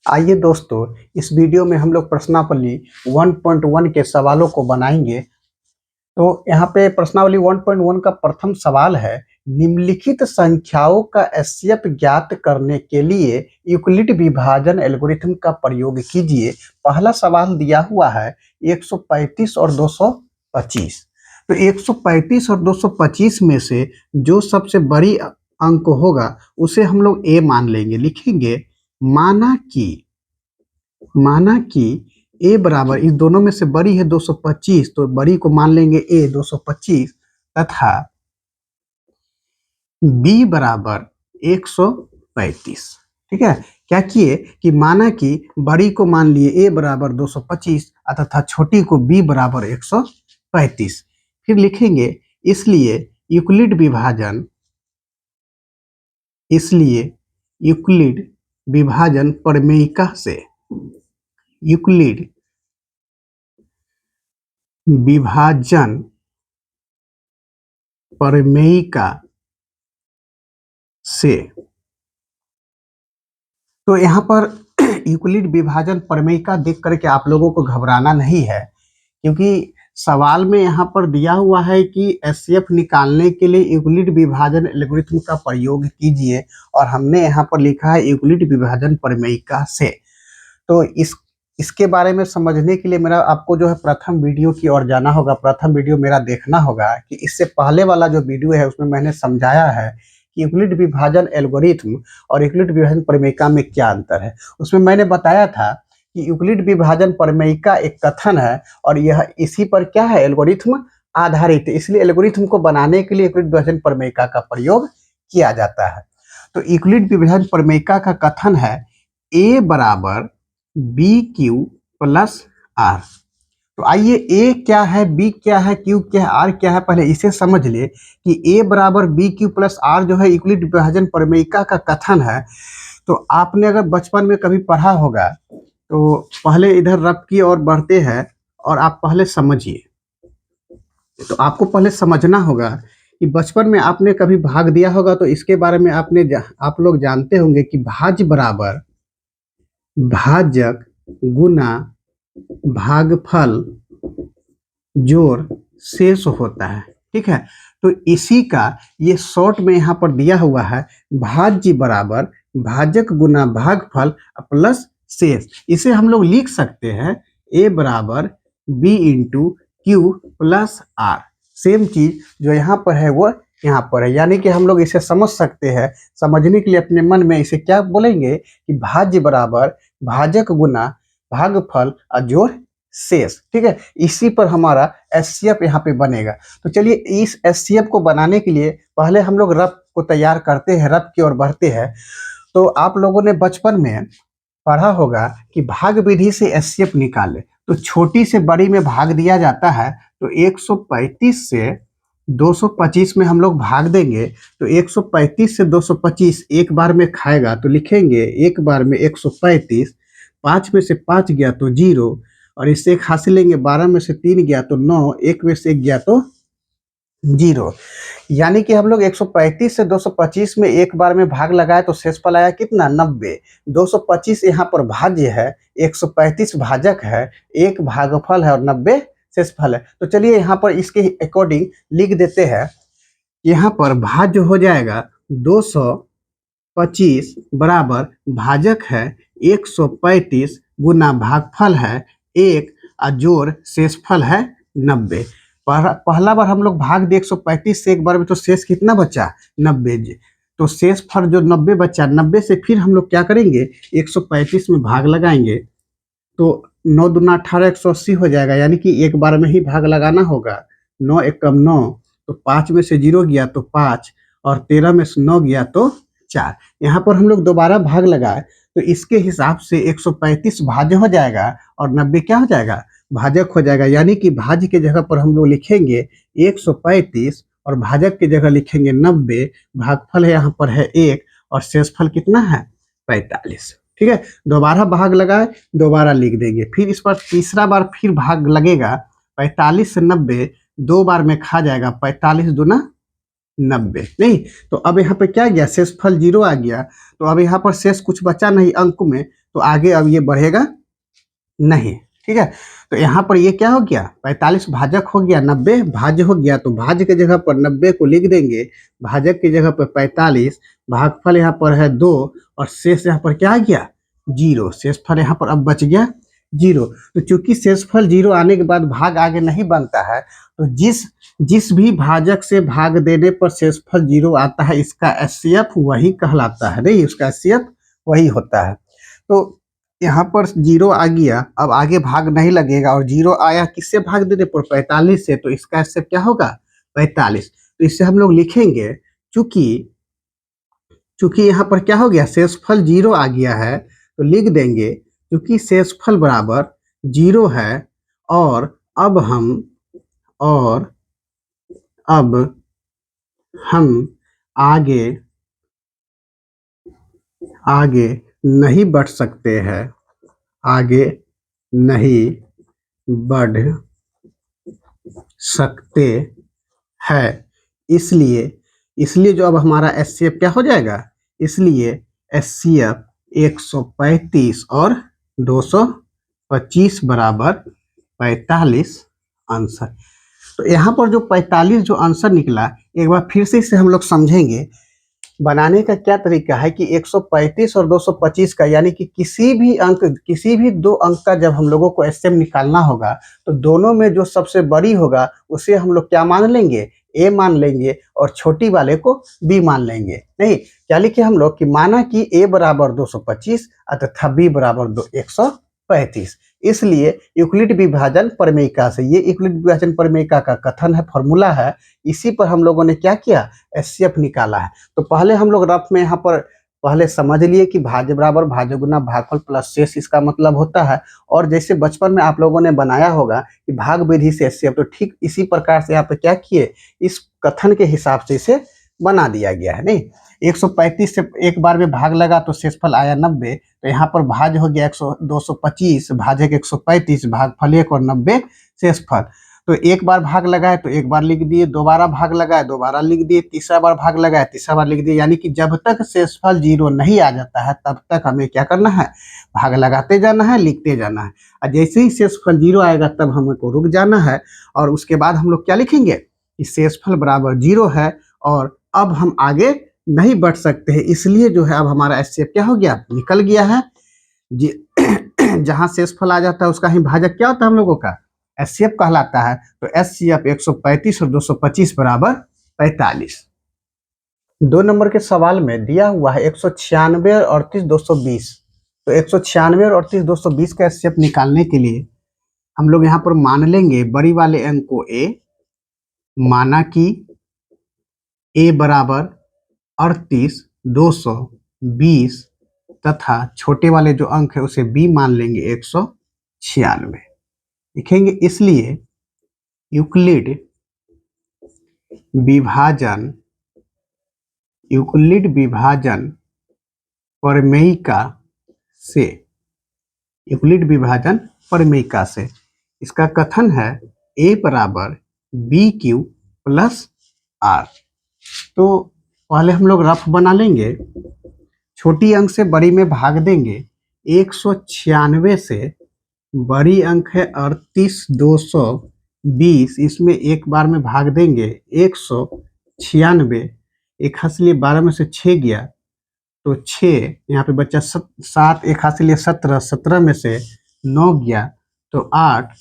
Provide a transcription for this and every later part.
आइए दोस्तों, इस वीडियो में हम लोग प्रश्नावली 1.1 के सवालों को बनाएंगे। तो यहाँ पे प्रश्नावली 1.1 का प्रथम सवाल है, निम्नलिखित संख्याओं का एचसीएफ ज्ञात करने के लिए यूक्लिड विभाजन एल्गोरिथम का प्रयोग कीजिए। पहला सवाल दिया हुआ है 135 और 225। तो 135 और 225 में से जो सबसे बड़ी अंक होगा उसे हम लोग ए मान लेंगे। लिखेंगे माना कि ए बराबर, इस दोनों में से बड़ी है 225, तो बड़ी को मान लेंगे ए 225, तथा बी बराबर 135। ठीक है, क्या किए कि माना कि बड़ी को मान लिए ए बराबर 225 तथा छोटी को बी बराबर 135। फिर लिखेंगे इसलिए यूक्लिड विभाजन प्रमेयिका से यूक्लिड विभाजन प्रमेयिका से। तो यहाँ पर यूक्लिड विभाजन प्रमेयिका देख करके आप लोगों को घबराना नहीं है, क्योंकि सवाल में यहाँ पर दिया हुआ है कि एचसीएफ निकालने के लिए यूक्लिड विभाजन एल्गोरिथम का प्रयोग कीजिए, और हमने यहाँ पर लिखा है यूक्लिड विभाजन प्रमेयिका से। तो इसके बारे में समझने के लिए मेरा आपको जो है प्रथम वीडियो की ओर जाना होगा, प्रथम वीडियो मेरा देखना होगा कि इससे पहले वाला जो वीडियो है उसमें मैंने समझाया है कि यूक्लिड विभाजन एल्गोरिथम और यूक्लिड विभाजन प्रमेयिका में क्या अंतर है। उसमें मैंने बताया था कि यूक्लिड विभाजन प्रमेयिका एक कथन है और यह इसी पर क्या है, एल्गोरिथम आधारित है, इसलिए एल्गोरिथम को बनाने के लिए यूक्लिड विभाजन प्रमेयिका का प्रयोग किया जाता है। तो यूक्लिड विभाजन प्रमेयिका का कथन है ए बराबर बी क्यू प्लस आर। तो आइए ए क्या है, बी क्या है, क्यू क्या है, आर क्या है, पहले इसे समझ ले कि ए बराबर बी क्यू प्लस आर जो है यूक्लिड विभाजन प्रमेयिका का कथन है। तो आपने अगर बचपन में कभी पढ़ा होगा तो पहले इधर रफ की ओर बढ़ते हैं और आप पहले समझिए। तो आपको पहले समझना होगा कि बचपन में आपने कभी भाग दिया होगा, तो इसके बारे में आप लोग जानते होंगे कि भाज्य बराबर भाजक गुना भागफल जोड़ शेष होता है। ठीक है, तो इसी का ये शॉर्ट में यहाँ पर दिया हुआ है, भाज्य बराबर भाजक गुना भागफल प्लस शेष। इसे हम लोग लिख सकते हैं ए बराबर B into Q plus R. Same चीज जो यहाँ पर है वो यहाँ पर है, यानी कि हम लोग इसे समझ सकते हैं। समझने के लिए अपने मन में इसे क्या बोलेंगे कि भाज्य बराबर भाजक गुना भागफल और जोड़ शेष। ठीक है, इसी पर हमारा एचसीएफ यहाँ पे बनेगा। तो चलिए इस एचसीएफ को बनाने के लिए पहले हम लोग रफ को तैयार करते हैं, रफ की ओर बढ़ते हैं। तो आप लोगों ने बचपन में पढ़ा होगा कि भाग विधि से एचसीएफ निकाले, तो छोटी से बड़ी में भाग दिया जाता है। तो 135 से 225 में हम लोग भाग देंगे, तो 135 से 225 एक बार में खाएगा, तो लिखेंगे एक बार में 135, 5 में से 5 गया तो 0, और इससे एक हासिल लेंगे, 12 में से 3 गया तो 9, 1 में से 1 गया तो 0। यानी कि हम लोग 135 से 225 में एक बार में भाग लगाए तो शेषफल आया कितना, 90। 225 यहाँ पर भाज्य है, 135 भाजक है, 1 भागफल है और 90 शेषफल है। तो चलिए यहाँ पर इसके अकॉर्डिंग लिख देते हैं। यहाँ पर भाज्य हो जाएगा 225 बराबर भाजक है 135 गुना भागफल है 1 और जोड़ शेषफल है 90। पहला बार हम लोग भाग दिए 135 से एक बार में, तो शेष कितना बचा, 90। तो शेषफल जो 90 बचा, 90 से फिर हम लोग क्या करेंगे, 135 में भाग लगाएंगे, तो 9 दूना 18, 180 हो जाएगा, यानी कि एक बार में ही भाग लगाना होगा। 9 एकम 9, तो 5 में से 0 गया तो 5, और 13 में से 9 गया तो 4। यहाँ पर हम लोग दोबारा भाग लगाए तो इसके हिसाब से 135 भाज्य हो जाएगा और 90 क्या हो जाएगा, भाजक हो जाएगा। यानी कि भाज्य के जगह पर हम लोग लिखेंगे 135 और भाजक की जगह लिखेंगे 90। भागफल है यहाँ पर है 1 और शेषफल कितना है, 45। ठीक है, दोबारा भाग लगाए, दोबारा लिख देंगे। फिर इस पर तीसरा बार फिर भाग लगेगा, 45 से 90 दो बार में खा जाएगा, 45 दूना 90। नहीं, तो अब यहाँ पे क्या गया, शेषफल 0 आ गया। तो अब यहाँ पर शेष कुछ बचा नहीं अंक में, तो आगे अब ये बढ़ेगा नहीं, ठीक है। तो यहाँ पर ये क्या हो गया, 45 भाजक हो गया, 90 भाज्य हो गया। तो भाज्य की जगह पर 90 को लिख देंगे, भाजक की जगह पर 45, भागफल यहाँ पर है 2 और शेष यहाँ पर क्या आ गया, 0। शेषफल यहाँ पर अब बच गया 0। तो चूंकि शेषफल 0 आने के बाद भाग आगे नहीं बनता है, तो जिस जिस भी भाजक से भाग देने पर शेषफल 0 आता है, इसका एचसीएफ वही कहलाता है, नहीं, उसका एचसीएफ वही होता है। तो यहाँ पर 0 आ गया, अब आगे भाग नहीं लगेगा, और 0 आया किससे भाग देने पर, 45 से, तो इसका एचसीएफ क्या होगा, 45। तो इससे हम लोग लिखेंगे, चूंकि चूंकि यहाँ पर क्या हो गया, शेषफल 0 आ गया है, तो लिख देंगे क्योंकि शेषफल बराबर 0 है, और अब और अब हम आगे आगे नहीं बढ़ सकते हैं, आगे नहीं बढ़ सकते हैं। इसलिए जो अब हमारा एचसीएफ क्या हो जाएगा, इसलिए एचसीएफ 135 और 225 बराबर 45 आंसर। तो यहाँ पर जो 45 जो आंसर निकला, एक बार फिर से इसे हम लोग समझेंगे। बनाने का क्या तरीका है कि 135 और 225 का, यानी कि किसी भी दो अंक का जब हम लोगों को एचसीएफ निकालना होगा, तो दोनों में जो सबसे बड़ी होगा उसे हम लोग क्या मान लेंगे, ए मान लेंगे, और छोटी वाले को बी मान लेंगे। नहीं, क्या लिखे हम लोग कि माना कि ए बराबर 225 तथा बी बराबर 135। इसलिए यूक्लिड विभाजन प्रमेयिका से, ये यूक्लिड विभाजन प्रमेयिका का कथन है, फॉर्मूला है, इसी पर हम लोगों ने क्या किया, एचसीएफ निकाला है। तो पहले हम लोग रफ में यहाँ पर पहले समझ लिए कि भाज्य बराबर भाज्य गुना भागफल प्लस शेष इसका मतलब होता है। और जैसे बचपन में आप लोगों ने बनाया होगा कि भाग विधि से एचसीएफ, तो ठीक इसी प्रकार से यहाँ पे क्या किए, इस कथन के हिसाब से इसे बना दिया गया है। नहीं, 135 से एक बार में भाग लगा तो शेषफल आया 90, तो यहाँ पर भाज्य हो गया 225, भाजक 135, भागफल 1 और 90 शेषफल। तो एक बार भाग लगाए तो एक बार लिख दिए, दोबारा भाग लगाए दोबारा लिख दिए, तीसरा बार भाग लगाए तीसरा बार लिख दिए। यानी कि जब तक शेषफल 0 नहीं आ जाता है तब तक हमें क्या करना है, भाग लगाते जाना है, लिखते जाना है। और जैसे ही शेषफल 0 आएगा तब हमको रुक जाना है, और उसके बाद हम लोग क्या लिखेंगे कि शेषफल बराबर 0 है, और अब हम आगे नहीं बढ़ सकते हैं। इसलिए जो है अब हमारा एचसीएफ क्या हो गया, निकल गया है। जहां शेषफल आ जाता है उसका ही भाजक क्या होता है हम लोगों का, एचसीएफ कहलाता है। तो एचसीएफ 135 और 225 बराबर 45। 2 नंबर के सवाल में दिया हुआ है 196 और 38 220। तो 196 और 38 220 का एचसीएफ निकालने के लिए हम लोग यहाँ पर मान लेंगे बड़ी वाले अंक को ए, माना कि ए बराबर 38 220 तथा छोटे वाले जो अंक है उसे बी मान लेंगे 196 लिखेंगे। इसलिए यूक्लिड विभाजन प्रमेयिका से इसका कथन है ए बराबर बी क्यू प्लस आर। तो पहले हम लोग रफ बना लेंगे, छोटी अंक से बड़ी में भाग देंगे। 196 से बड़ी अंक है 38 220, इसमें एक बार में भाग देंगे 196, एक हाथ से लिए 12 में से 6 गया तो 6, यहाँ पे बच्चा 7, एक हाथ से लिए 17, 17 में से 9 गया तो 8,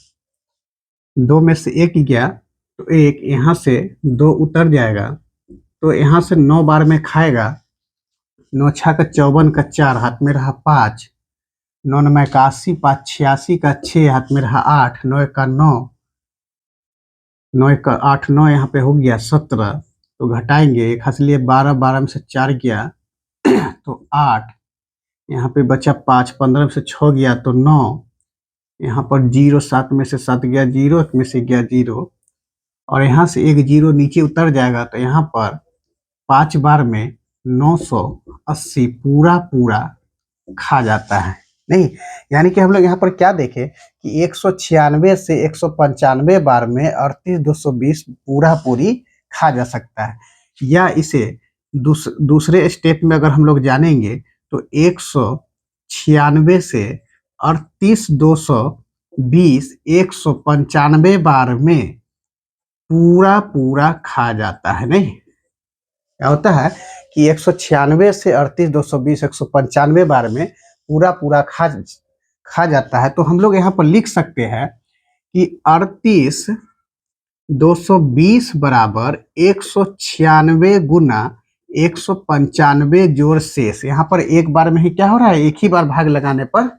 2 में से 1 गया तो 1, यहाँ से 2 उतर जाएगा, तो यहाँ से 9 बार में खाएगा, 9 छः का 54 का 4 हाथ में रहा 5, 9 9 81, 5 86 का 6 हाथ में रहा 8, 9 का 9, 9 का 8, 9 यहाँ पे हो गया 17, तो घटाएंगे, एक हाथ से लिए 12, 12 में से 4 गया तो 8, यहाँ पे बचा 5, 15 में से 6 गया तो 9, यहाँ पर 0, 7 में से 7 गया 0, 1 में से गया 0, और यहाँ से एक 0 नीचे उतर जाएगा, तो यहाँ पर 5 बार में 980 पूरा खा जाता है। नहीं, यानी कि हम लोग यहाँ पर क्या देखें कि 196 से 195 बार में 38 220 पूरी खा जा सकता है। या इसे दूसरे स्टेप में अगर हम लोग जानेंगे तो 96 से 38,220 195 बार में पूरा पूरा खा जाता है। नहीं, क्या होता है कि 196 से 38,220 195 बार में पूरा पूरा खा जाता है। तो हम लोग यहाँ पर लिख सकते हैं कि 38,220 बराबर 196 गुना 195 जोड़ शेष। यहाँ पर एक बार में ही क्या हो रहा है, एक ही बार भाग लगाने पर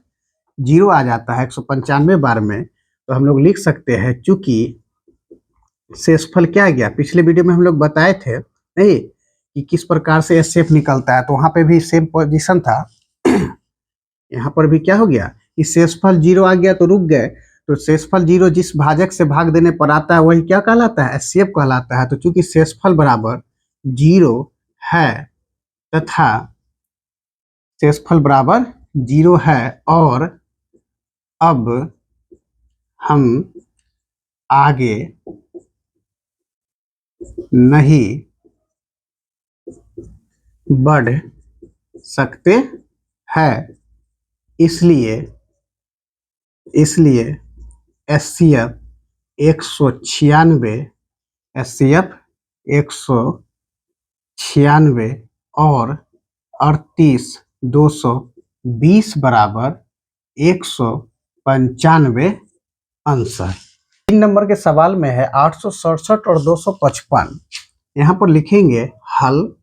0 आ जाता है 195 बार में। तो हम लोग लिख सकते हैं, चूंकि शेषफल क्या गया, पिछले वीडियो में हम लोग बताए थे नहीं कि किस प्रकार से एचसीएफ निकलता है, तो वहां पे भी सेम पोजीशन था। यहाँ पर भी क्या हो गया कि शेषफल 0 आ गया तो रुक गए। तो शेषफल 0 जिस भाजक से भाग देने पर आता है वही क्या कहलाता है, एचसीएफ कहलाता है। तो चूंकि शेषफल बराबर 0 है तथा शेषफल बराबर 0 है और अब हम आगे नहीं बढ़ सकते हैं, इसलिए एचसीएफ 196 एचसीएफ 196 और 38,220 बराबर 195 आंसर। 3 नंबर के सवाल में है 867 और 255। यहाँ पर लिखेंगे हल।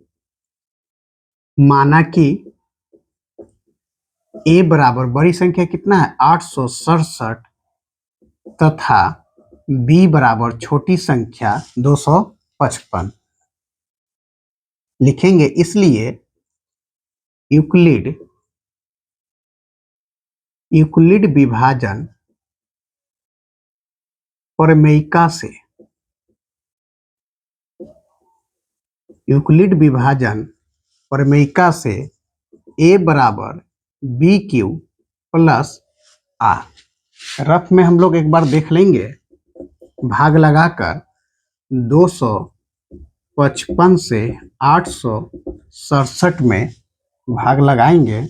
माना कि ए बराबर बड़ी संख्या कितना है 867 तथा बी बराबर छोटी संख्या 255 लिखेंगे। इसलिए यूक्लिड विभाजन प्रमेयिका से ए बराबर बी क्यू प्लस आ। रफ में हम लोग एक बार देख लेंगे, भाग लगाकर 255 से 867 में भाग लगाएंगे।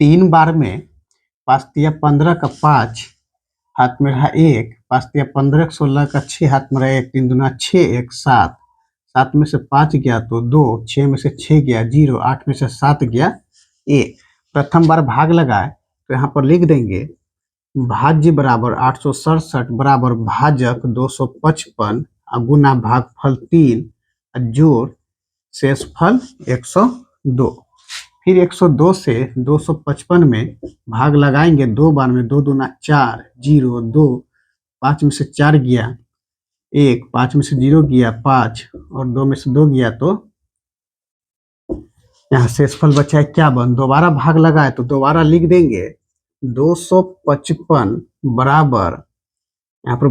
3 बार में 5 तिया 15 का 5 हाथ में रहा 1, 5 तिया 15 16 का 6 हाथ में रहा 1, 3 दूना 6 1 7, 7 में से 5 गया तो 2, 6 में से 6 गया 0, 8 में से 7 गया 1। प्रथम बार भाग लगाए तो यहाँ पर लिख देंगे भाज्य बराबर 867 बराबर भाजक 255 गुना भागफल 3 जोड़ शेषफल 102। फिर 102 से 255 में भाग लगाएंगे 2 बार में, 2 दूना 4 0 2, 5 में से 4 गया 1, 5 में से 0 गया 5 और 2 में से 2 गया तो यहाँ शेषफल बचा 51। दोबारा भाग लगाए तो दोबारा लिख देंगे 255 बराबर, यहाँ पर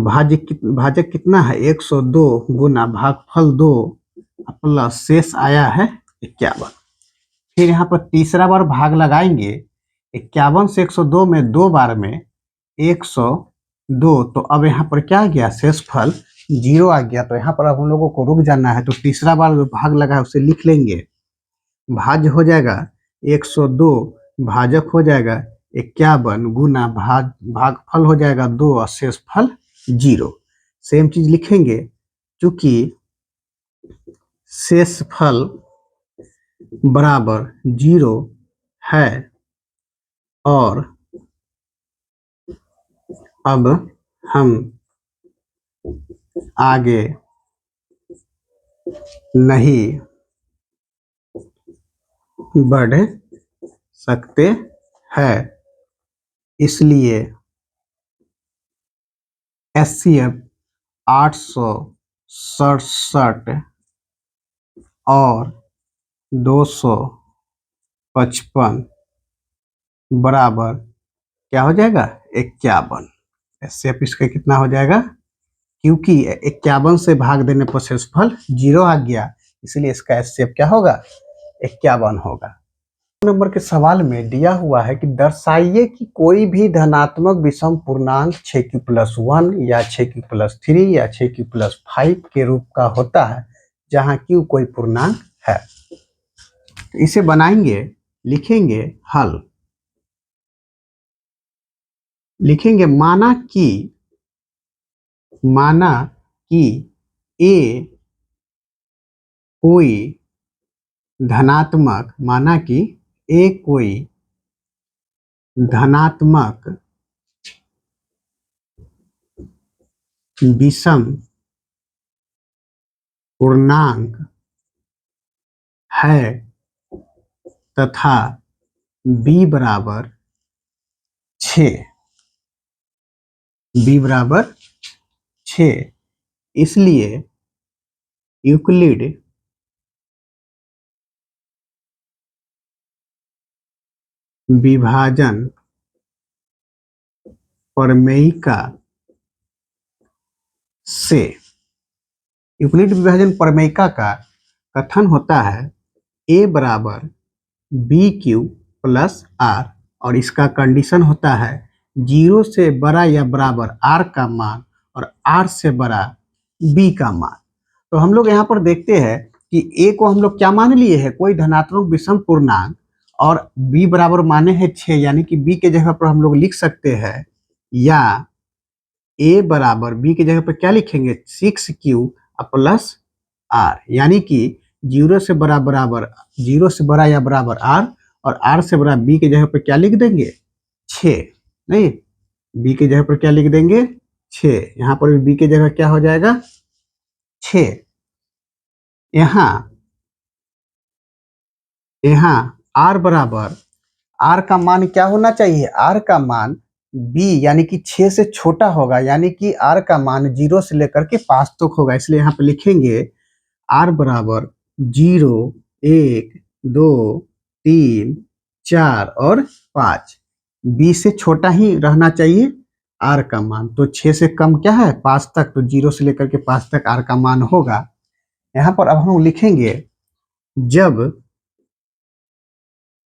भाजक कितना है 102 गुना भागफल 2 प्लस शेष आया है 51। फिर यहाँ पर तीसरा बार भाग लगाएंगे 51 से 102 में 2 बार में 102, तो अब यहाँ पर क्या आ गया शेषफल 0 आ गया। तो यहाँ पर अब हम लोगों को रुक जाना है। तो तीसरा बार जो भाग लगा है उसे लिख लेंगे, भाज्य हो जाएगा 102 भाजक हो जाएगा 51 गुना भागफल हो जाएगा 2 और शेषफल 0। सेम चीज लिखेंगे, चूंकि शेषफल बराबर 0 है और अब हम आगे नहीं बढ़ सकते हैं, इसलिए एचसीएफ 867 और 255 बराबर क्या हो जाएगा 51। एचसीएफ इसका कितना हो जाएगा, क्योंकि 51 से भाग देने पर शेषफल 0 आ गया, इसलिए इसका एचसीएफ क्या होगा 51 होगा। नंबर के सवाल में दिया हुआ है कि दर्शाइए कि कोई भी धनात्मक विषम पूर्णांक 6q+1 या 6q+3 या 6q+5 के रूप का होता है जहां q कोई पूर्णांक है। इसे बनाएंगे, लिखेंगे हल, लिखेंगे माना कि ए कोई धनात्मक, माना कि ए कोई धनात्मक विषम पूर्णांक है तथा b बराबर 6, b बराबर 6, इसलिए यूक्लिड विभाजन प्रमेयिका से, यूक्लिड विभाजन प्रमेयिका का कथन होता है a बराबर बी क्यू प्लस आर, और इसका कंडीशन होता है 0 से बड़ा या बराबर r का मान और r से बड़ा b का मान। तो हम लोग यहाँ पर देखते हैं कि a को हम लोग क्या मान लिए हैं, कोई धनात्मक विषम पूर्णांक, और b बराबर माने हैं 6, यानी कि b के जगह पर हम लोग लिख सकते हैं, या a बराबर b के जगह पर क्या लिखेंगे 6q प्लस r, यानी कि 0 से बड़ा बराबर 0 से बड़ा या बराबर r और r से बड़ा b के जगह पर क्या लिख देंगे 6, नहीं b के जगह पर क्या लिख देंगे 6, यहाँ पर भी b के जगह क्या हो जाएगा 6। यहाँ r बराबर, r का मान क्या होना चाहिए, r का मान b यानी कि 6 से छोटा होगा, यानी कि r का मान 0 से लेकर के 5 तक होगा, इसलिए यहाँ पे लिखेंगे r बराबर 0, 1, 2, 3, 4 और 5, b से छोटा ही रहना चाहिए r का मान, तो 6 से कम क्या है 5 तक, तो 0 से लेकर के 5 तक r का मान होगा। यहाँ पर अब हम लिखेंगे जब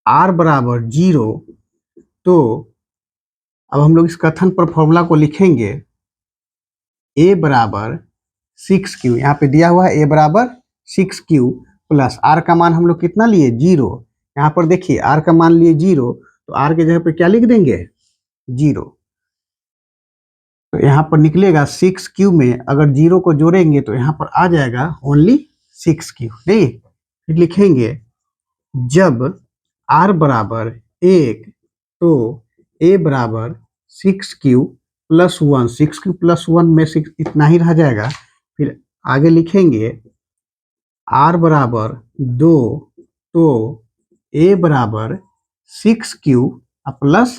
r बराबर 0, तो अब हम लोग इस कथन पर फॉर्मूला को लिखेंगे a बराबर 6q, यहाँ पे दिया हुआ है a बराबर 6q प्लस r का मान हम लोग कितना लिए 0, यहाँ पर देखिए r का मान लिए 0, तो r के जगह पे क्या लिख देंगे 0, तो यहाँ पर निकलेगा 6q में अगर 0 को जोड़ेंगे तो यहाँ पर आ जाएगा ओनली 6q, नहीं फिर लिखेंगे जब r बराबर 1, तो a बराबर 6q प्लस 1, 6q प्लस 1 में 6 इतना ही रह जाएगा, फिर आगे लिखेंगे r बराबर 2, तो a बराबर 6q प्लस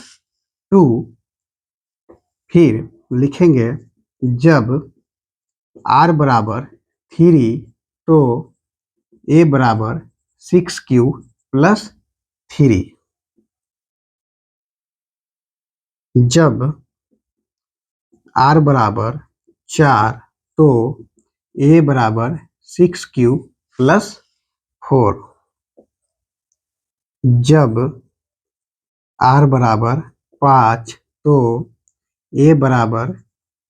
2, फिर लिखेंगे जब r बराबर 3, तो a बराबर 6q प्लस 3, जब r बराबर 4, तो a बराबर 6q प्लस 4, जब r बराबर 5, तो a बराबर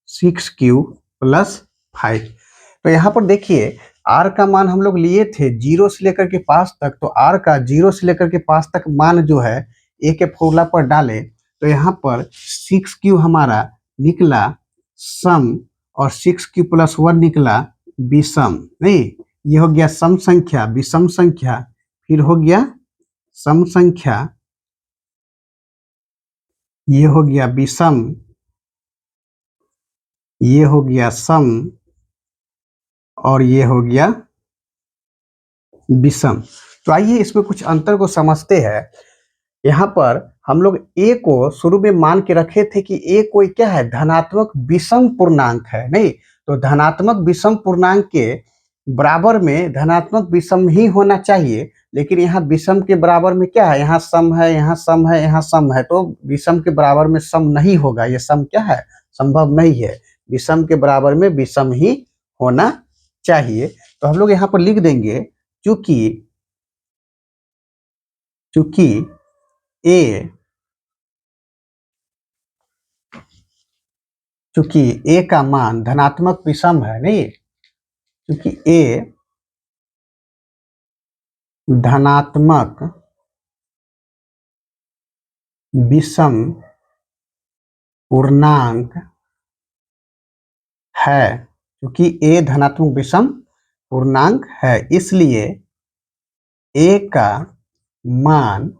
6q प्लस 5। तो यहाँ पर देखिए r का मान हम लोग लिए थे 0 से लेकर के 5 तक, तो r का 0 से लेकर के 5 तक मान जो है a के फॉर्मूला पर डाले, तो यहाँ पर 6q हमारा निकला सम और 6q प्लस 1 निकला विषम, नहीं ये हो गया सम संख्या विषम संख्या, फिर हो गया सम संख्या, ये हो गया विषम, ये हो गया सम, और ये हो गया विषम। तो आइए इसमें कुछ अंतर को समझते हैं। यहाँ पर हम लोग a को शुरू में मान के रखे थे कि a कोई क्या है धनात्मक विषम पूर्णांक है, नहीं तो धनात्मक विषम पूर्णांक के बराबर में धनात्मक विषम ही होना चाहिए, लेकिन यहाँ विषम के बराबर में क्या है, यहाँ सम है, यहाँ सम है, यहाँ सम है, तो विषम के बराबर में सम नहीं होगा, ये सम क्या है संभव नहीं है, विषम के बराबर में विषम ही होना चाहिए। तो हम लोग यहाँ पर लिख देंगे चूंकि a का मान धनात्मक विषम है, नहीं क्योंकि a धनात्मक विषम पूर्णांक है, क्योंकि ए धनात्मक विषम पूर्णांक है, इसलिए ए का मान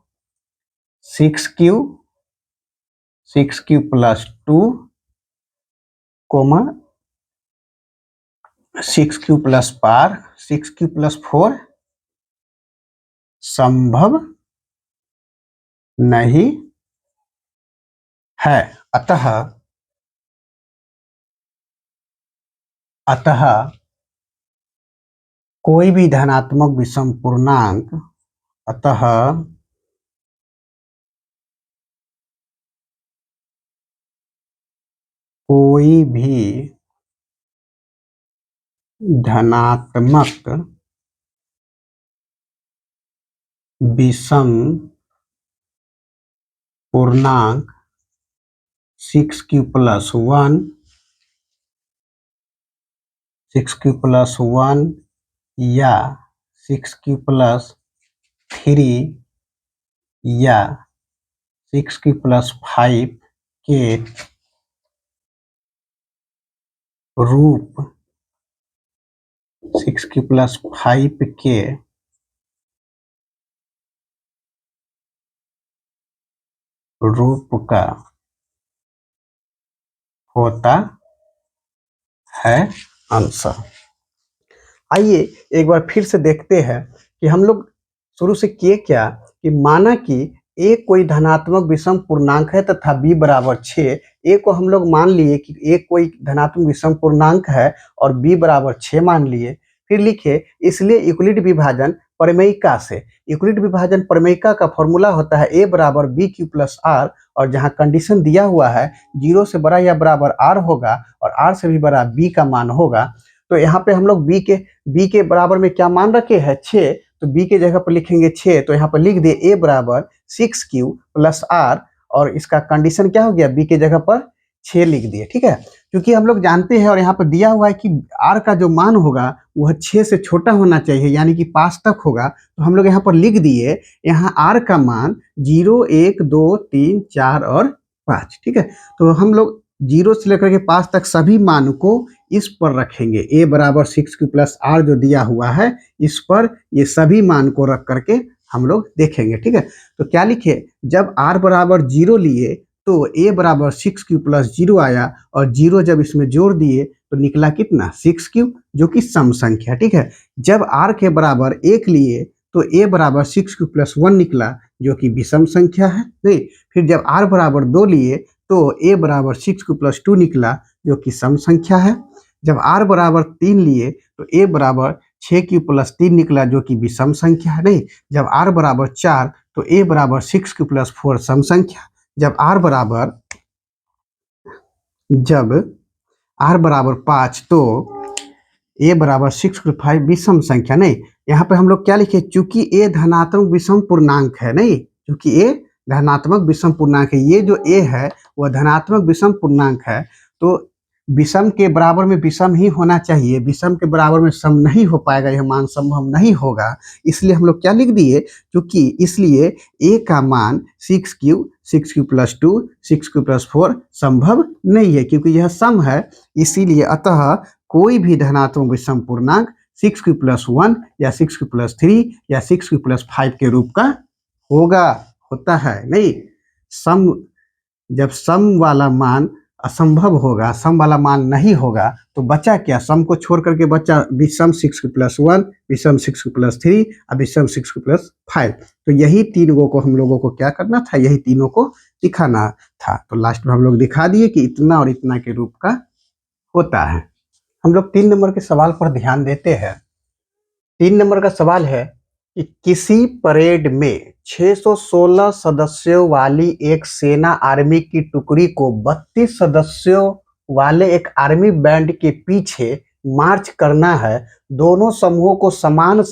6q plus 2 coma 6q plus 4 संभव नहीं है। अतः कोई भी धनात्मक विषम पूर्णांक कोई भी धनात्मक विषम पूर्णांक 6q प्लस 1 या 6q प्लस 3 या 6q प्लस 5 के रूप 6q प्लस 5 के रूप का होता है आंसर। आइए एक बार फिर से देखते हैं कि हम लोग शुरू से किए क्या, कि माना कि ए कोई धनात्मक विषम पूर्णांक है तथा बी बराबर 6। ए को हम लोग मान लिए कि ए कोई धनात्मक विषम पूर्णांक है और बी बराबर 6 मान लिए। फिर लिखे इसलिए यूक्लिड विभाजन प्रमेयिका से, यूक्लिड विभाजन प्रमेयिका का फॉर्मूला होता है ए बराबर बी क्यू प्लस आर, और जहां कंडीशन दिया हुआ है 0 से बड़ा या बराबर आर होगा और आर से भी बड़ा बी का मान होगा। तो यहाँ पे हम लोग बी के बराबर में क्या मान रखे हैं 6, तो बी के जगह पर लिखेंगे 6, तो यहाँ पर लिख दिए ए बराबर 6q प्लस आर, और इसका कंडीशन क्या हो गया, बी के जगह पर 6 लिख दिए। ठीक है, क्योंकि हम लोग जानते हैं और यहाँ पर दिया हुआ है कि आर का जो मान होगा वह 6 से छोटा होना चाहिए, यानी कि 5 तक होगा, तो हम लोग यहाँ पर लिख दिए यहाँ आर का मान 0, 1, 2, 3, 4 और 5। ठीक है, तो हम लोग 0 से लेकर के 5 तक सभी मान को इस पर रखेंगे, ए बराबर 6q प्लस आर जो दिया हुआ है इस पर ये सभी मान को रख करके हम लोग देखेंगे। ठीक है, तो क्या लिखे, जब r बराबर 0 लिए तो a बराबर 6q प्लस 0 आया, और 0 जब इसमें जोड़ दिए तो निकला कितना 6q, जो कि सम संख्या। ठीक है, जब r के बराबर 1 लिए तो a बराबर 6q प्लस 1 निकला, जो कि विषम संख्या है। नहीं, फिर जब r बराबर 2 लिए तो a बराबर 6q प्लस 2 निकला, जो कि सम संख्या है। जब r बराबर 3 लिए तो a बराबर 6q प्लस 3 निकला, जो कि विषम संख्या है। नहीं, जब r बराबर 4 तो a बराबर 6q प्लस 4 सम संख्या। जब r बराबर 5 तो a बराबर 6q 5 विषम संख्या। नहीं, यहाँ पे हम लोग क्या लिखे, चूंकि a धनात्मक विषम पूर्णांक है। नहीं, चूंकि a धनात्मक विषम पूर्णांक है, ये जो a है वह धनात्मक विषम पूर्णांक है, तो विषम के बराबर में विषम ही होना चाहिए, विषम के बराबर में सम नहीं हो पाएगा, यह मान संभव नहीं होगा। इसलिए हम लोग क्या लिख दिए, क्योंकि इसलिए a का मान 6q प्लस 2 6q प्लस 4 संभव नहीं है, क्योंकि यह सम है। इसीलिए अतः कोई भी धनात्मक विषम पूर्णांक 6q प्लस 1 या 6q प्लस 3 या 6q प्लस 5 के रूप का होता है। नहीं, सम जब सम वाला मान असंभव होगा, सम वाला मान नहीं होगा, तो बचा क्या, सम को छोड़ करके बचा विषम 6q प्लस 1, विषम 6q प्लस 3 और विषम 6q प्लस 5। तो यही तीनों को हम लोगों को क्या करना था, यही तीनों को दिखाना था। तो लास्ट में हम लोग दिखा दिए कि इतना और इतना के रूप का होता है। हम लोग 3 नंबर के सवाल पर ध्यान देते हैं। 3 नंबर का सवाल है कि किसी परेड में 616 सदस्यों वाली एक सेना आर्मी की टुकड़ी को 32 सदस्यों वाले एक आर्मी बैंड के पीछे मार्च करना है। दोनों समूहों को समान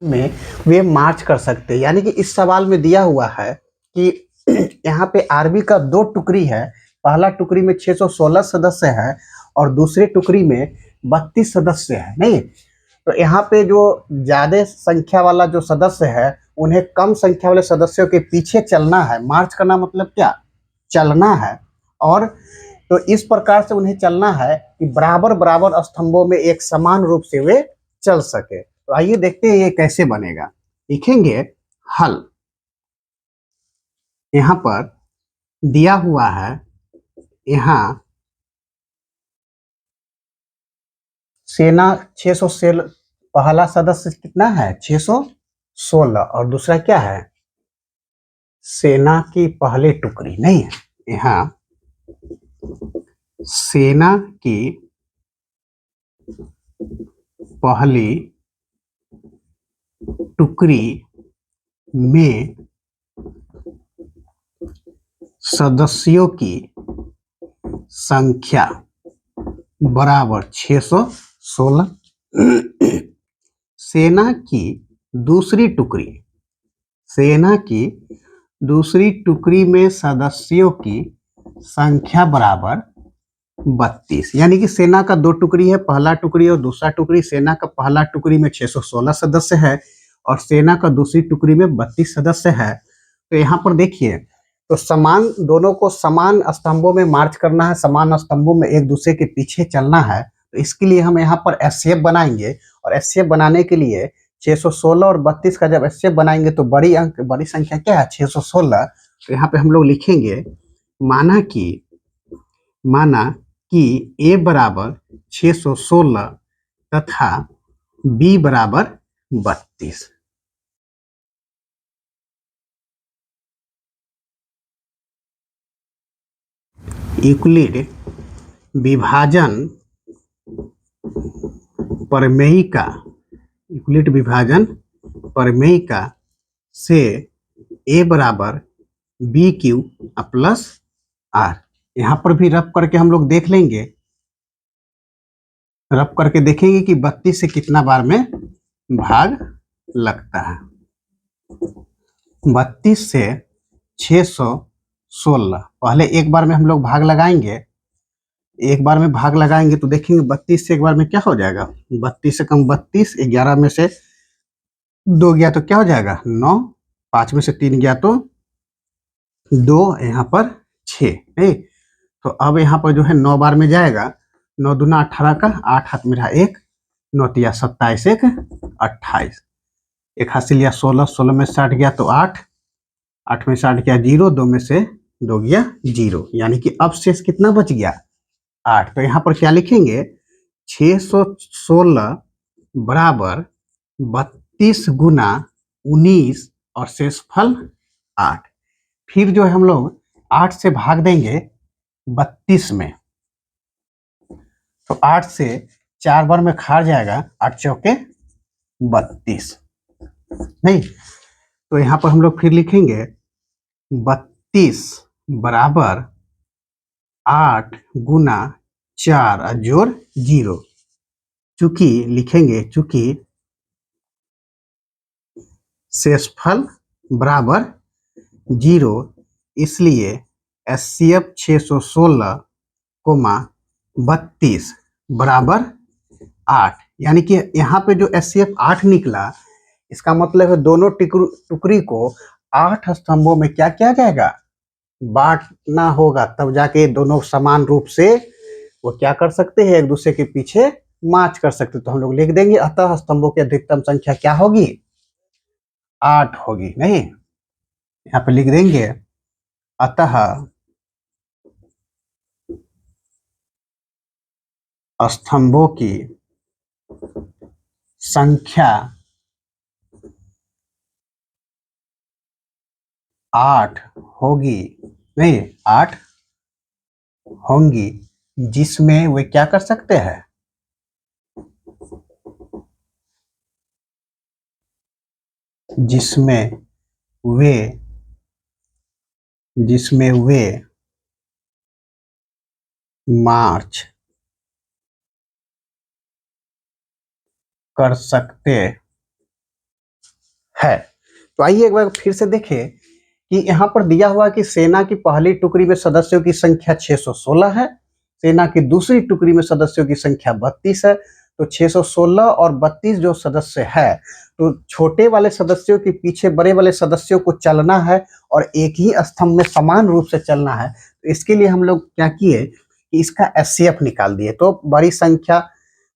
में वे मार्च कर सकते हैं। यानी कि इस सवाल में दिया हुआ है कि यहाँ पे आर्मी का 2 टुकड़ी है, पहला टुकड़ी में 616 सदस्य है और दूसरे टुकड़ी में 32 सदस्य है। नहीं, तो यहाँ पे जो ज्यादा संख्या वाला जो सदस्य है उन्हें कम संख्या वाले सदस्यों के पीछे चलना है। मार्च करना मतलब क्या, चलना है। और तो इस प्रकार से उन्हें चलना है कि बराबर बराबर स्तंभों में एक समान रूप से वे चल सके। तो आइए देखते हैं ये कैसे बनेगा। लिखेंगे हल। यहाँ पर दिया हुआ है, यहाँ सेना 600 सेल, पहला सदस्य कितना है 616, और दूसरा क्या है सेना की पहली टुकड़ी, नहीं है यहाँ सेना की पहली टुकड़ी में सदस्यों की संख्या बराबर 616। सेना की दूसरी टुकड़ी, सेना की दूसरी टुकड़ी में सदस्यों की संख्या बराबर 32। यानी कि सेना का दो टुकड़ी है, पहला टुकड़ी और दूसरा टुकड़ी। सेना का पहला टुकड़ी में 616 सदस्य है और सेना का दूसरी टुकड़ी में 32 सदस्य है। तो यहाँ पर देखिए, तो समान, दोनों को समान स्तंभों में मार्च करना है, समान स्तंभों में एक दूसरे के पीछे चलना है। तो इसके लिए हम यहाँ पर एससीएफ बनाएंगे, और एससीएफ बनाने के लिए 616 और 32 का जब एससीएफ बनाएंगे तो बड़ी संख्या क्या है 616। तो यहाँ पे हम लोग लिखेंगे माना कि ए बराबर 616 तथा बी बराबर 32। यूक्लिड विभाजन प्रमेय का, यूक्लिड विभाजन प्रमेय का से ए बराबर बी क्यू प्लस आर। यहाँ पर भी रब करके हम लोग देख लेंगे, रब करके देखेंगे कि 32 से कितना बार में भाग लगता है। 32 से 616, पहले एक बार में हम लोग भाग लगाएंगे, एक बार में भाग लगाएंगे तो देखेंगे 32 से एक बार में क्या हो जाएगा, 32 से कम 32, 11 में से 2 गया तो क्या हो जाएगा 9, 5 में से 3 गया तो 2, यहाँ पर 6, नहीं। तो अब यहाँ पर जो है 9 बार में जाएगा, 9 दूना 18 का, 8 हाथ में रहा 1, 9 तिया 27, 1 28, 1 हाथ से लिया 16, 16 में 60 गया तो 8, 8 में 60 गया 0, 2 में से 2 गया 0, यानी कि अब शेष कितना बच गया 8। तो यहाँ पर क्या लिखेंगे 616 बराबर 32 गुना 19 और शेषफल 8। फिर जो है हम लोग 8 से भाग देंगे 32 में, तो 8 से 4 बार में खार जाएगा, 8 चौके 32, नहीं। तो यहाँ पर हम लोग फिर लिखेंगे 32 बराबर 8 गुना 4 जोड़ 0। चूंकि लिखेंगे, चूंकि शेषफल बराबर 0, इसलिए एचसीएफ 616 कोमा 32 बराबर 8। यानी कि यहाँ पे जो एचसीएफ 8 निकला, इसका मतलब है दोनों टुकड़ी को 8 स्तंभों में क्या किया जाएगा, बांटना होगा, तब जाके दोनों समान रूप से वो क्या कर सकते हैं, एक दूसरे के पीछे मार्च कर सकते। तो हम लोग लिख देंगे अतः स्तंभों की अधिकतम संख्या क्या होगी 8 होगी, नहीं। यहाँ पे लिख देंगे अतः स्तंभों की संख्या 8 होगी, नहीं 8 होंगी, जिसमें वे क्या कर सकते हैं, जिसमें वे मार्च कर सकते हैं। तो आइए एक बार फिर से देखें कि यहाँ पर दिया हुआ कि सेना की पहली टुकड़ी में सदस्यों की संख्या 616 है, सेना की दूसरी टुकड़ी में सदस्यों की संख्या 32 है। तो 616 और 32 जो सदस्य है, तो छोटे वाले सदस्यों के पीछे बड़े वाले सदस्यों को चलना है और एक ही स्तंभ में समान रूप से चलना है। तो इसके लिए हम लोग क्या किए कि इसका एचसीएफ निकाल दिए। तो बड़ी संख्या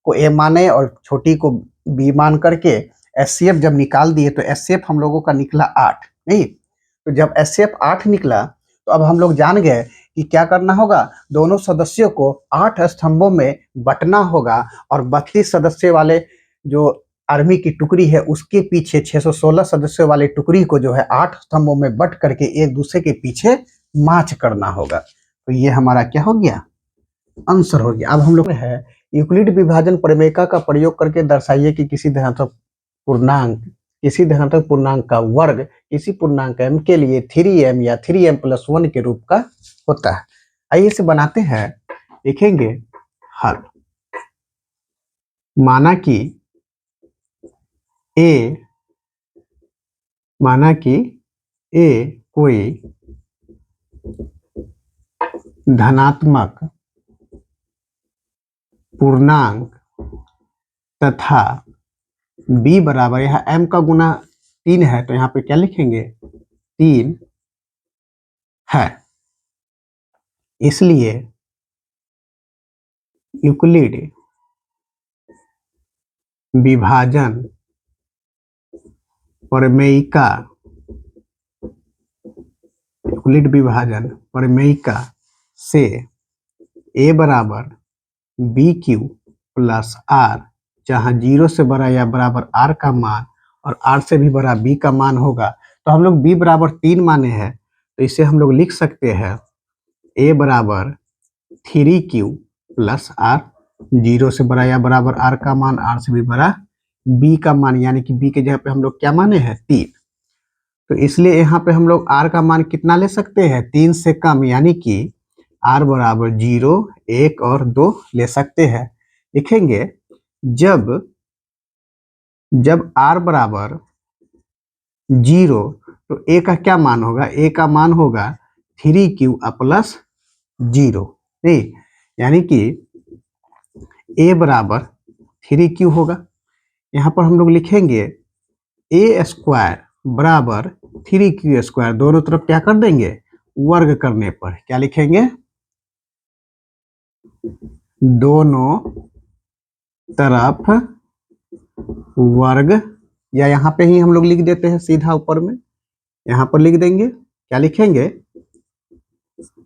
को ए माने और छोटी को बी मान करके एचसीएफ जब निकाल दिए तो एचसीएफ हम लोगों का निकला 8, नहीं? तो जब एचसीएफ 8 निकला तो अब हम लोग जान गए कि क्या करना होगा, दोनों सदस्यों को 8 स्तंभों में बंटना होगा और 32 सदस्य वाले जो आर्मी की टुकड़ी है उसके पीछे 616 सदस्यों वाली टुकड़ी को जो है 8 स्तंभों में बंट करके एक दूसरे के पीछे मार्च करना होगा। तो ये हमारा क्या हो गया, आंसर हो गया। अब हम लोग है यूक्लिड विभाजन प्रमेय का प्रयोग करके दर्शाइए कि किसी धनात्मक पूर्णांक का वर्ग किसी पूर्णांक m के लिए 3m या 3m+1 के रूप का होता है। आइए इसे बनाते हैं, लिखेंगे हल। माना कि a कोई धनात्मक पूर्णांक तथा b बराबर, यहाँ m का गुना 3 है तो यहाँ पे क्या लिखेंगे 3 है। इसलिए यूक्लिड विभाजन प्रमेयिका से a बराबर बी क्यू प्लस आर, जहाँ 0 से बड़ा या बराबर r का मान और r से भी बड़ा b का मान होगा। तो हम लोग b बराबर 3 माने हैं तो इसे हम लोग लिख सकते हैं a बराबर 3q प्लस r, 0 से बड़ा या बराबर r का मान, r से भी बड़ा b का मान, यानी कि b के जगह पे हम लोग क्या माने हैं 3। तो इसलिए यहाँ पे हम लोग r का मान कितना ले सकते हैं 3 से कम, यानी कि r बराबर 0, 1 और 2 ले सकते हैं। लिखेंगे जब r बराबर 0 तो a का क्या मान होगा, a का मान होगा 3q प्लस 0, नहीं? यानी कि a बराबर 3q होगा। यहाँ पर हम लोग लिखेंगे a स्क्वायर बराबर 3q स्क्वायर, दोनों तरफ क्या कर देंगे वर्ग करने पर क्या लिखेंगे, दोनों तरफ वर्ग, या यहाँ पे ही हम लोग लिख देते हैं सीधा ऊपर में, यहाँ पर लिख देंगे क्या लिखेंगे,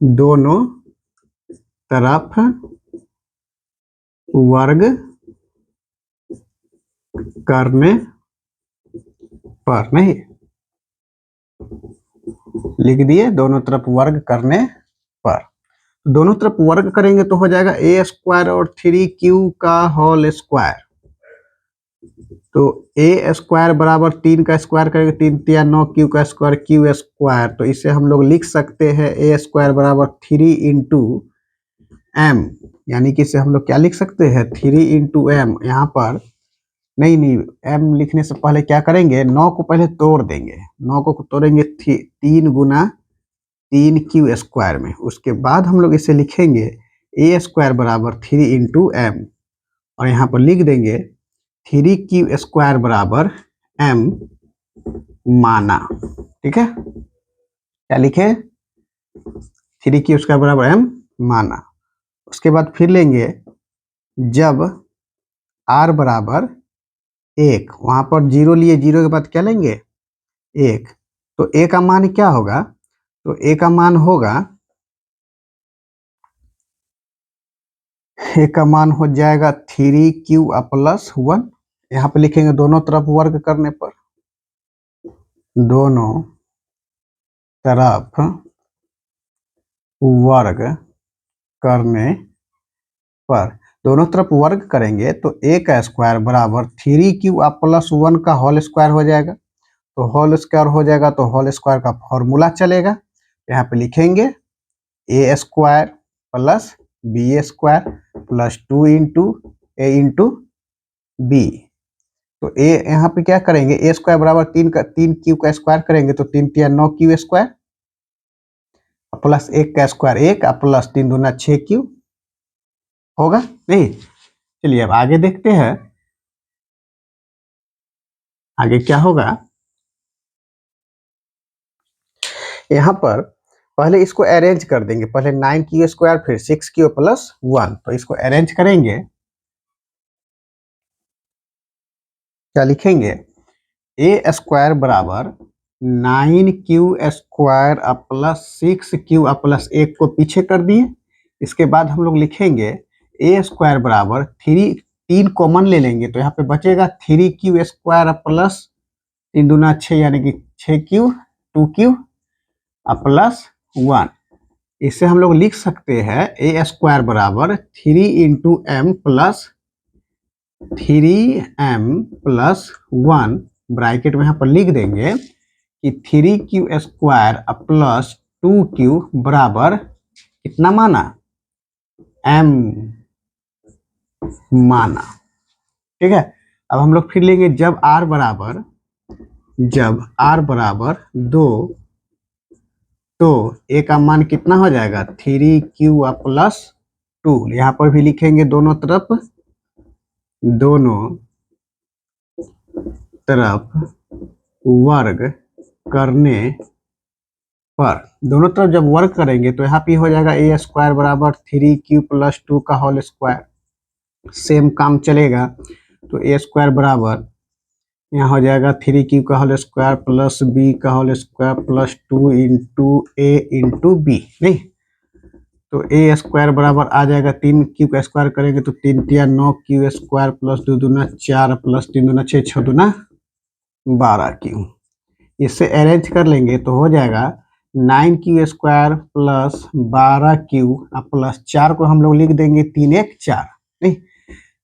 दोनों तरफ वर्ग करने पर, नहीं लिख दिए दोनों तरफ वर्ग करने पर। दोनों तरफ वर्ग करेंगे तो हो जाएगा a स्क्वायर और 3q का होल स्क्वायर। तो a स्क्वायर बराबर 3 का स्क्वायर करेंगे 3 तिया 9, q का स्क्वायर q स्क्वायर, तो इसे हम लोग लिख सकते हैं a स्क्वायर बराबर 3 इंटू m, यानी कि इसे हम लोग क्या लिख सकते हैं 3 इंटू m। यहाँ पर नहीं m लिखने से पहले क्या करेंगे 9 को पहले तोड़ देंगे, 9 को तोड़ेंगे 3 गुना 3q स्क्वायर में, उसके बाद हम लोग इसे लिखेंगे a स्क्वायर बराबर 3 इंटू m और यहाँ पर लिख देंगे 3q स्क्वायर बराबर m माना। ठीक है, क्या लिखे 3q स्क्वायर बराबर m माना। उसके बाद फिर लेंगे जब r बराबर 1, वहां पर 0 लिए, 0 के बाद क्या लेंगे 1, तो a का मान क्या होगा, तो a का मान होगा, a का मान हो जाएगा 3q प्लस 1, यहाँ पे लिखेंगे दोनों तरफ वर्ग करने पर, दोनों तरफ वर्ग करने पर, दोनों तरफ वर्ग करेंगे तो a का स्क्वायर बराबर 3q प्लस 1 का होल स्क्वायर हो जाएगा। तो होल स्क्वायर हो जाएगा तो होल स्क्वायर का फॉर्मूला चलेगा, यहाँ पे लिखेंगे a square plus b square plus 2 into a into B. तो a यहाँ पे क्या करेंगे a स्क्वायर बराबर 3q का स्क्वायर करेंगे तो 3 तिया 9q स्क्वायर प्लस 1 का स्क्वायर 1 प्लस 3 दूना 6q होगा, नहीं? चलिए अब आगे देखते हैं, आगे क्या होगा। यहाँ पर पहले इसको अरेंज कर देंगे, पहले 9 क्यू स्क्वायर फिर 6 क्यू प्लस 1, तो इसको अरेंज करेंगे, क्या लिखेंगे, ए स्क्वायर बराबर 9 Q square plus 6 Q plus 1 को पीछे कर दिए। इसके बाद हम लोग लिखेंगे ए स्क्वायर बराबर 3 कॉमन ले लेंगे तो यहाँ पे बचेगा 3 क्यू स्क्वायर प्लस 3 दूना 6 यानी कि 6 क्यू 2 क्यू प्लस 1। इससे हम लोग लिख सकते हैं ए स्क्वायर बराबर 3 × m+3m+1 ब्रैकेट में यहाँ पर लिख देंगे कि 3 क्यू स्क्वायर प्लस 2 क्यू बराबर कितना माना, m माना। ठीक है, अब हम लोग फिर लेंगे जब r बराबर 2 तो a का मान कितना हो जाएगा 3 क्यू+2। यहाँ पर भी लिखेंगे दोनों तरफ वर्ग करने पर, दोनों तरफ जब वर्ग करेंगे तो यहाँ पे हो जाएगा ए स्क्वायर बराबर 3 क्यू+2 का होल स्क्वायर, सेम काम चलेगा। तो ए स्क्वायर बराबर यहाँ हो जाएगा 3 क्यू का होल स्क्वायर प्लस बी का whole square plus 2 into A into B, नहीं तो ए स्क्वायर बराबर आ जाएगा 3 क्यू का स्क्वायर करेंगे तो 3×9 Q square plus 2×4 plus 3×6 6×12 Q. इससे अरेंज कर लेंगे तो हो जाएगा 9 Q square plus 12 Q plus 4 को हम लोग लिख देंगे 3 1 4, नहीं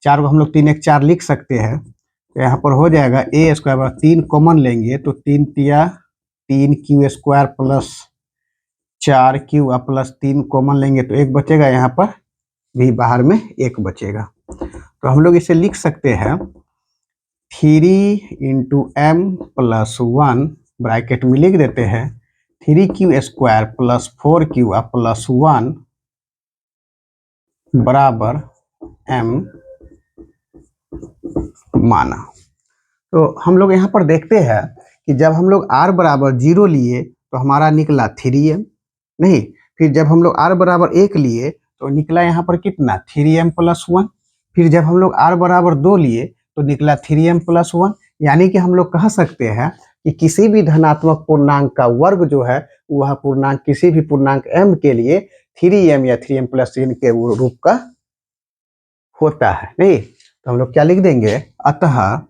4 को हम लोग 3 1 4 लिख सकते हैं। तो यहाँ पर हो जाएगा ए स्क्वायर बराबर 3 कॉमन लेंगे तो 3 Q square plus 4 Q plus 3 common लेंगे तो 1 बचेगा, यहाँ पर भी बाहर में 1 बचेगा। तो हम लोग इसे लिख सकते हैं 3 × m+1 ब्रैकेट में लिख देते हैं 3 क्यू स्क्वायर प्लस 4 क्यू+1 बराबर m माना। तो हम लोग यहाँ पर देखते हैं कि जब हम लोग r बराबर 0 लिए तो हमारा निकला 3m, नहीं फिर जब हम लोग r बराबर 1 लिए तो निकला यहाँ पर कितना 3m+1, फिर जब हम लोग r बराबर 2 लिए तो निकला 3m+1। यानी कि हम लोग कह सकते हैं कि किसी भी धनात्मक पूर्णांक का वर्ग जो है वह पूर्णांक किसी भी पूर्णांक m के लिए 3m या 3m+3 के रूप का होता है, नहीं तो हम लोग क्या लिख देंगे, अतः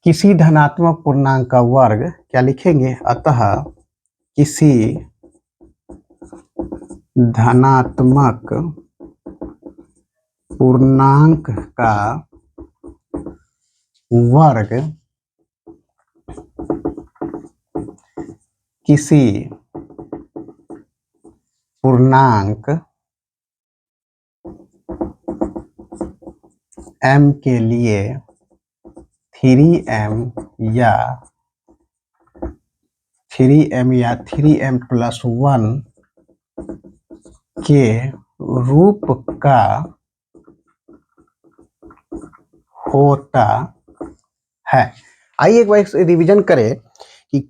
किसी धनात्मक पूर्णांक का वर्ग, क्या लिखेंगे, अतः किसी धनात्मक पूर्णांक का वर्ग किसी पूर्णांक m के लिए 3m या 3m+1 के रूप का होता है। आइए एक बार रिवीजन करें कि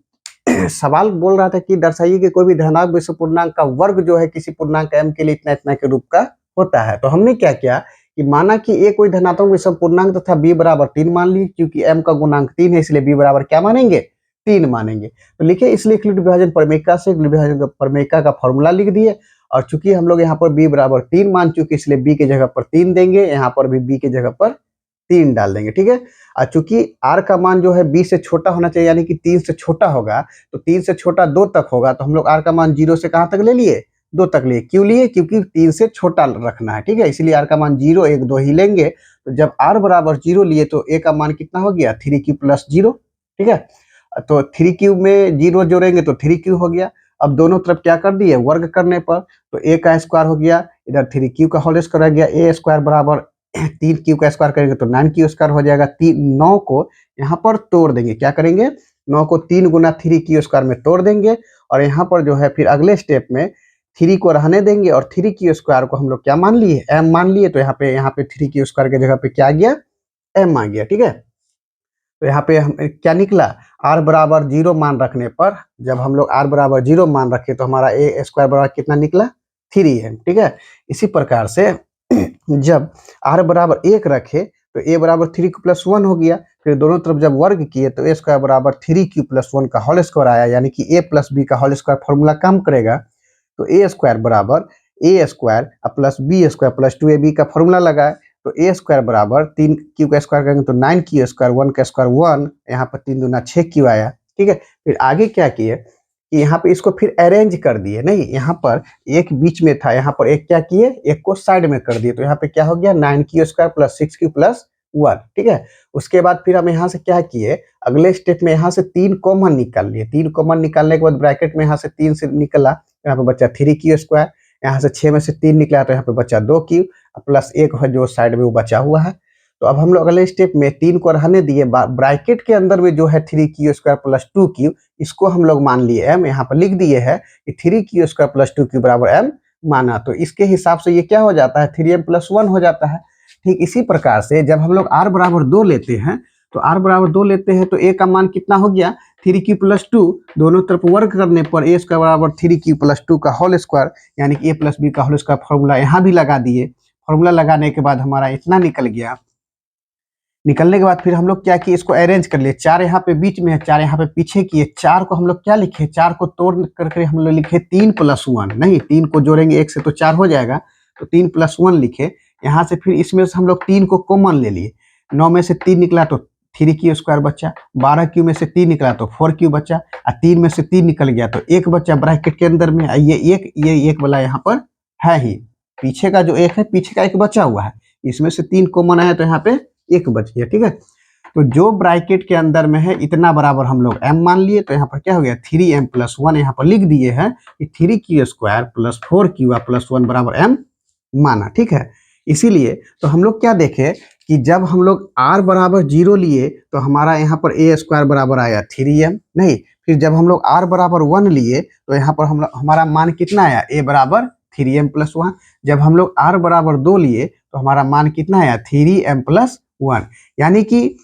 सवाल बोल रहा था कि दर्शाइए कि कोई भी धनात्मक विषम पूर्णांक का वर्ग जो है किसी पूर्णांक m के लिए इतना इतना के रूप का होता है। तो हमने क्या किया कि माना कि a कोई धनात्मक विषम पूर्णांक तथा b बराबर 3 मान ली, क्योंकि m का गुणांक 3 है इसलिए b बराबर क्या मानेंगे, 3 मानेंगे। तो लिखिए इसलिए euclid विभाजन प्रमेयिका से euclid विभाजन प्रमेयिका का फॉर्मूला लिख दिए, और चूंकि हम लोग यहाँ पर b बराबर 3 मान चुके इसलिए b के जगह पर 3 देंगे, यहाँ पर भी b के जगह पर 3 डाल देंगे। ठीक है, और चूंकि r का मान जो है b से छोटा होना चाहिए, यानी कि 3 से छोटा होगा, तो 3 से छोटा 2 तक होगा, तो हम लोग r का मान 0 से कहाँ तक ले लिए, 2 तक लिए। क्यों लिए, क्योंकि 3 से छोटा रखना है। ठीक है, इसलिए r का मान 0 1 2 ही लेंगे। तो जब r बराबर 0 लिए तो a का मान कितना हो गया 3q+0। ठीक है, तो 3q में 0 जोड़ेंगे तो 3q हो गया। अब दोनों तरफ क्या कर दिए, वर्ग करने पर तो a का स्क्वायर हो गया, इधर 3q का होल स्क्वायर हो गया, a स्क्वायर बराबर 3q का स्क्वायर करेंगे तो 9q स्क्वायर हो जाएगा। 9 को यहाँ पर तोड़ देंगे, क्या करेंगे 9 को 3 गुना 3 क्यू स्क्वायर में तोड़ देंगे और यहाँ पर जो है फिर अगले स्टेप में 3 को रहने देंगे और 3 क्यू स्क्वायर को हम लोग क्या मान लिए, m मान लिए। तो यहाँ पे 3 क्यू स्क्वायर की जगह पे क्या आ गया, m आ गया। ठीक है, तो यहाँ पे हम क्या निकला, r बराबर 0 मान रखने पर, जब हम लोग r बराबर 0 मान रखे तो हमारा a स्क्वायर बराबर कितना निकला, 3m। ठीक है, इसी प्रकार से जब r बराबर 1 रखे तो a बराबर 3 प्लस 1 हो गया। फिर दोनों तरफ जब वर्ग किए तो a स्क्वायर बराबर 3q प्लस 1 का होल स्क्वायर आया, यानी कि a प्लस b का होल स्क्वायर फॉर्मूला काम करेगा। तो a स्क्वायर बराबर a square plus b square plus 2ab का फॉर्मूला लगाए तो a स्क्वायर बराबर 3q का स्क्वायर करेंगे तो 9q स्क्वायर, 1 का स्क्वायर 1, यहाँ पर 3 दूना 6q आया। ठीक है, फिर आगे क्या किए कि यहाँ पे इसको फिर अरेंज कर दिए, नहीं यहाँ पर एक बीच में था, यहाँ पर एक क्या किए, एक को साइड में कर दिए। तो यहाँ पे क्या हो गया, 9q square plus 6q plus 1। ठीक है, उसके बाद फिर हम यहाँ से क्या किए, अगले स्टेप में यहाँ से 3 कॉमन निकाल लिए। 3 कॉमन निकालने के बाद ब्रैकेट में यहाँ से 3 से निकला, यहाँ पे बचा 3q स्क्वायर, यहाँ से 6 में से 3 निकला तो यहाँ पे बचा 2q प्लस 1 है जो साइड में वो बचा हुआ है। तो अब हम लोग अगले स्टेप में 3 को रहने दिए, ब्रैकेट के अंदर में जो है 3q स्क्वायर प्लस 2q, इसको हम लोग मान लिए m, यहाँ पर लिख दिए है कि 3q स्क्वायर प्लस 2q बराबर m माना। तो इसके हिसाब से ये क्या हो जाता है, 3m प्लस 1 हो जाता है। ठीक इसी प्रकार से जब हम लोग r बराबर 2 लेते हैं तो r बराबर 2 लेते हैं तो a का मान कितना हो गया, 3q प्लस 2, दोनों तरफ वर्ग करने पर a स्क्वायर बराबर 3q प्लस 2 का होल स्क्वायर, यानी कि a प्लस b का होल स्क्वायर फॉर्मूला यहाँ भी लगा दिए। फॉर्मूला लगाने के बाद हमारा इतना निकल गया। निकलने के बाद फिर हम लोग क्या किए, इसको अरेंज कर लिए। 4 यहाँ पे बीच में है, 4 यहाँ पे पीछे किए। 4 को हम लोग क्या लिखे, 4 को तोड़ करके हम लोग लिखे 3 प्लस 1, नहीं 3 को जोड़ेंगे 1 से तो 4 हो जाएगा, तो 3 प्लस 1 लिखे। यहाँ से फिर इसमें से हम लोग 3 को कॉमन ले लिए, 9 में से 3 निकला तो 3q स्क्वायर बचा, 12q में से 3 निकला तो 4q बचा, और 3 में से 3 निकल गया तो 1 बचा ब्रैकेट के अंदर में। ये एक वाला यहाँ पर है ही, पीछे का जो 1 है, पीछे का 1 बचा हुआ है, इसमें से 3 कॉमन आया तो यहाँ पे 1 बच गया। ठीक है, तो जो ब्रैकेट के अंदर में है इतना बराबर हम लोग m मान लिए। तो यहाँ पर क्या हो गया, 3m प्लस 1, यहाँ पर लिख दिए हैं कि 3q square plus 4q plus 1 बराबर m माना। ठीक है, इसीलिए तो हम लोग क्या देखे कि जब हम लोग r बराबर 0 लिए तो हमारा यहाँ पर a स्क्वायर बराबर आया 3m, नहीं फिर जब हम लोग r बराबर 1 लिए तो यहाँ पर हमारा मान कितना आया, a बराबर 3m प्लस 1। जब हम लोग r बराबर 2 लिए तो हमारा मान कितना आया, 3m प्लस 1। यानी कि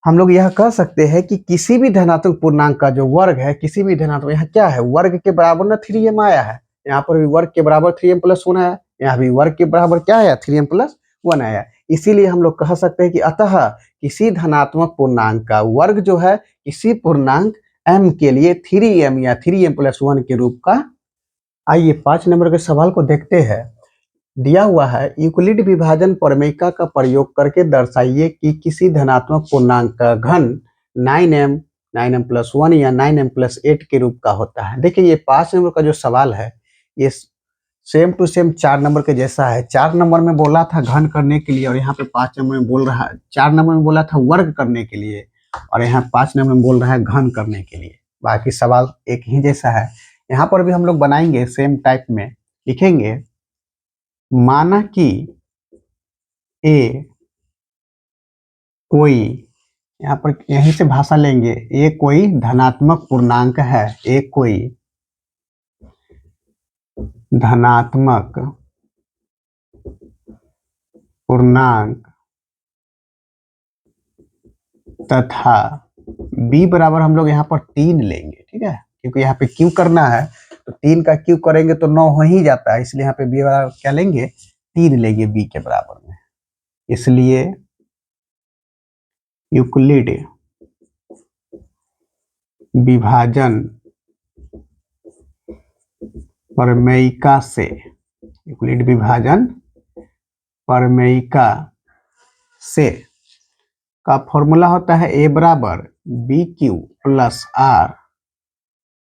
हम लोग यह कह सकते हैं कि किसी भी धनात्मक पूर्णांक का जो वर्ग है, किसी भी धनात्मक, यहाँ क्या है, वर्ग के बराबर ना 3m आया है, यहाँ पर भी वर्ग के बराबर 3m प्लस 1 आया, यहाँ भी वर्ग के बराबर क्या आया, 3m प्लस 1 आया। इसीलिए हम लोग कह सकते हैं कि अतः किसी धनात्मक पूर्णांक का वर्ग जो है किसी पूर्णांक m के लिए 3m या 3m प्लस 1 के रूप का। आइए 5 नंबर के सवाल को देखते हैं। दिया हुआ है, यूक्लिड विभाजन प्रमेयिका का प्रयोग करके दर्शाइए कि किसी धनात्मक पूर्णांक का घन 9m, 9m प्लस 1 या 9m प्लस 8 के रूप का होता है। देखिए ये 5 नंबर का जो सवाल है ये सेम टू सेम 4 नंबर के जैसा है। 4 नंबर में बोला था घन करने के लिए और यहाँ पे 5 नंबर में बोल रहा है, 4 नंबर में बोला था वर्ग करने के लिए और यहाँ 5 नंबर में बोल रहा है घन करने के लिए। बाकी सवाल एक ही जैसा है। यहाँ पर भी हम लोग बनाएंगे सेम टाइप में, लिखेंगे माना कि ए कोई, यहाँ पर यहीं से भाषा लेंगे, ए कोई धनात्मक पूर्णांक है, ए कोई धनात्मक पूर्णांक तथा बी बराबर हम लोग यहाँ पर 3 लेंगे। ठीक है, क्योंकि यहाँ पे क्यू करना है तो 3 का क्यू करेंगे तो 9 हो ही जाता है, इसलिए यहाँ पे बी बराबर क्या लेंगे, 3 लेंगे बी के बराबर में। इसलिए यूक्लिड विभाजन प्रमेयिका से, यूक्लिड विभाजन प्रमेयिका से का फॉर्मूला होता है ए बराबर बी क्यू प्लस आर,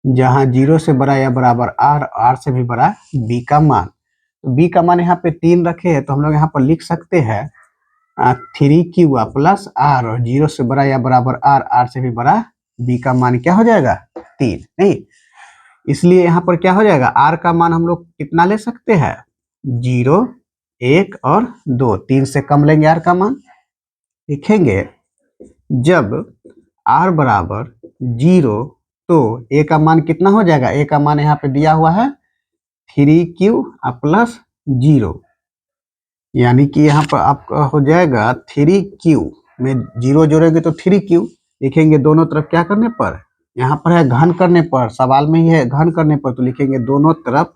जहां 0 से बड़ा या बराबर आर, आर से भी बड़ा बी का मान। तो बी का मान यहाँ पे 3 रखे हैं तो हम लोग यहाँ पर लिख सकते हैं 3q प्लस आर, और 0 से बड़ा या बराबर आर, आर से भी बड़ा बी का मान क्या हो जाएगा, 3, नहीं इसलिए यहाँ पर क्या हो जाएगा, आर का मान हम लोग कितना ले सकते हैं, 0, 1 और 2, 3 से कम लेंगे आर का मान। लिखेंगे जब r बराबर जीरो, तो ए का मान कितना हो जाएगा? ए का मान यहाँ पे दिया हुआ है 3q प्लस जीरो, यानी कि यहाँ पर आपका हो जाएगा 3q में जीरो जोड़ेंगे तो 3q लिखेंगे दोनों तरफ क्या करने पर, यहाँ पर है घन करने पर, सवाल में ही है घन करने पर, तो लिखेंगे दोनों तरफ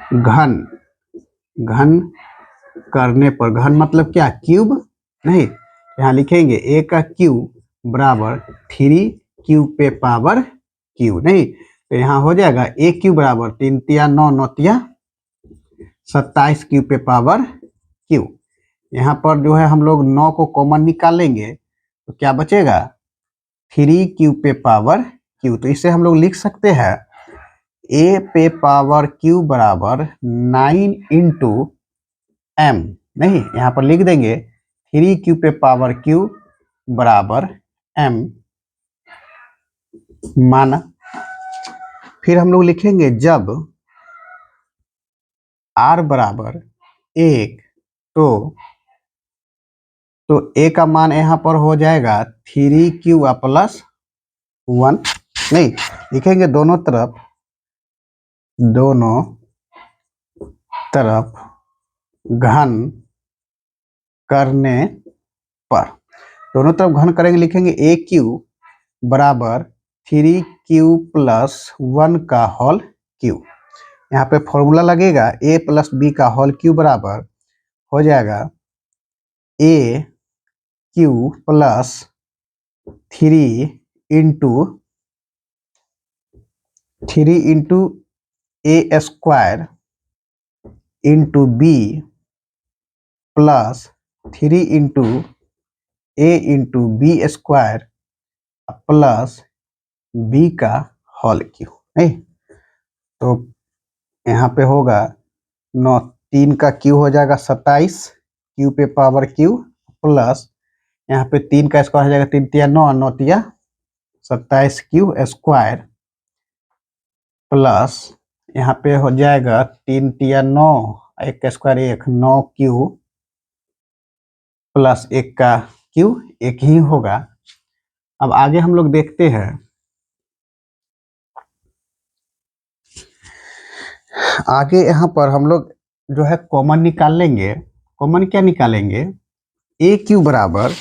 घन, घन करने पर, घन मतलब क्या? क्यूब नहीं, यहाँ लिखेंगे ए का क्यूब बराबर 3q पे पावर क्यू नहीं, तो यहाँ हो जाएगा ए क्यूब बराबर 3 तिया 9 9 तिया 27 क्यू पे पावर क्यू। यहाँ पर जो है हम लोग 9 को कॉमन निकालेंगे तो क्या बचेगा? 3q पे पावर क्यू, तो इसे हम लोग लिख सकते हैं ए पे पावर क्यू बराबर 9 इंटू एम नहीं, यहाँ पर लिख देंगे 3q पे पावर क्यू बराबर m माना। फिर हम लोग लिखेंगे जब r बराबर 1 तो a का मान यहाँ पर हो जाएगा 3q प्लस 1 नहीं, लिखेंगे दोनों तरफ घन करने पर, दोनों तरफ घन करेंगे, लिखेंगे ए क्यू बराबर 3q प्लस 1 का होल क्यू। यहाँ पे फॉर्मूला लगेगा a प्लस बी का होल क्यू बराबर हो जाएगा A cube plus 3 into A square into B plus 3 into B square plus B का होल क्यू नहीं, तो यहाँ पे होगा 9 3 का क्यू हो जाएगा 27 क्यू पे पावर क्यू प्लस यहाँ पे 3 का स्क्वायर हो जाएगा 3 तिया 9 9 तिया 27 क्यू स्क्वायर प्लस यहाँ पे हो जाएगा 3 तिया 9 1 का स्क्वायर 1 9 क्यू प्लस 1 का क्यू 1 ही होगा। अब आगे हम लोग देखते हैं, आगे यहाँ पर हम लोग जो है कॉमन निकाल लेंगे। कॉमन क्या निकालेंगे? ए क्यू बराबर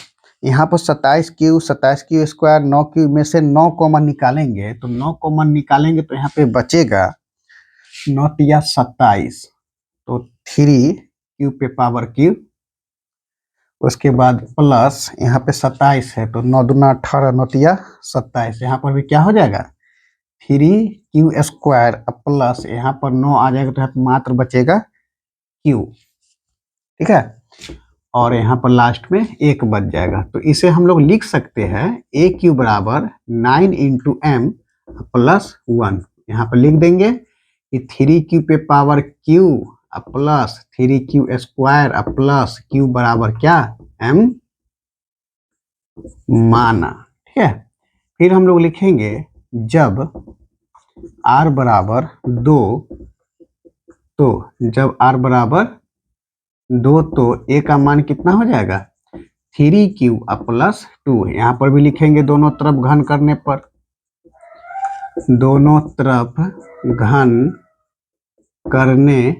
यहाँ पर 27 क्यू स्क्वायर 9 क्यू में से 9 कॉमन निकालेंगे, तो 9 कॉमन निकालेंगे तो यहाँ पे बचेगा 9 तिया 27, तो 3q पे पावर क्यू, उसके बाद प्लस यहाँ पे 27 है तो 9 दूना 18 9 तिया 27, यहाँ पर भी क्या हो जाएगा 3q स्क्वायर प्लस यहाँ पर 9 आ जाएगा तो यहाँ पर मात्र बचेगा q, ठीक है, और यहाँ पर लास्ट में 1 बच जाएगा। तो इसे हम लोग लिख सकते हैं ए क्यू बराबर 9 इंटू एम प्लस 1, यहाँ पर लिख देंगे कि 3q पे power q plus 3q square plus q बराबर क्या? m माना, ठीक है। फिर हम लोग लिखेंगे जब r बराबर 2, तो जब r बराबर 2 तो a का मान कितना हो जाएगा? 3q प्लस 2, यहाँ पर भी लिखेंगे दोनों तरफ घन करने पर, दोनों तरफ घन करने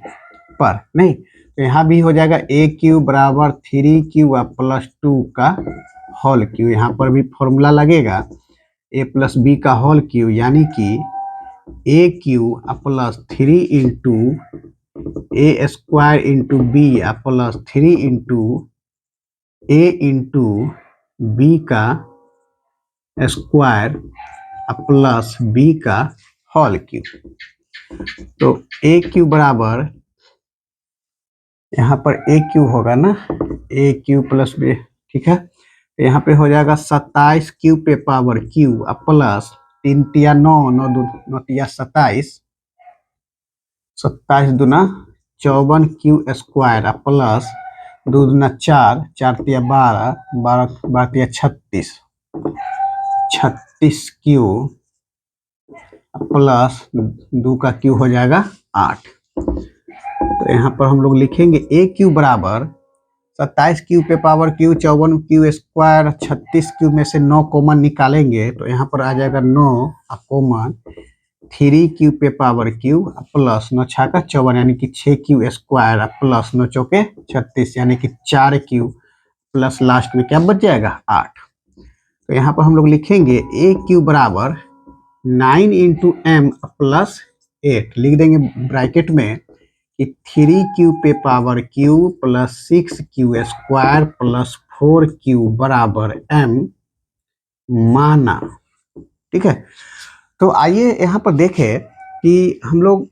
पर नहीं, तो यहाँ भी हो जाएगा ए क्यू बराबर 3q प्लस 2 का होल क्यू, यहाँ पर भी फॉर्मूला लगेगा ए प्लस बी का होल क्यू, यानी कि A cube plus 3 into A square into B plus 3 into A into B का स्क्वायर प्लस बी का होल क्यू। तो ए क्यू बराबर यहाँ पर ए क्यू होगा ना, ए क्यू प्लस बी, ठीक है, तो यहाँ पे हो जाएगा 27 क्यू पे पावर क्यू प्लस 3 तिया 9 9 9 तिया 27 27 दूना 54 क्यू स्क्वायर प्लस 2 दूना 4 4 तिया 12 12 12 तिया 36 क्यू प्लस 2 का क्यू हो जाएगा 8। तो यहाँ पर हम लोग लिखेंगे ए क्यू बराबर 27 क्यू पे power Q, 54 Q square, 36 Q में से 9 कॉमन निकालेंगे तो यहाँ पर आ जाएगा 9 कॉमन, 3 क्यू पे पावर क्यू प्लस 9 छाका 54 यानी कि 6 क्यू स्क्वायर प्लस 9 चौके 36 यानी कि 4 क्यू प्लस लास्ट में क्या बच जाएगा 8। तो यहाँ पर हम लोग लिखेंगे ए क्यू बराबर 9 इंटू एम प्लस 8, लिख देंगे ब्रैकेट में कि 3 क्यू पे power Q plus 6 Q square plus 4 Q बराबर एम माना। ठीक है, तो आइए यहाँ पर देखें कि हम लोग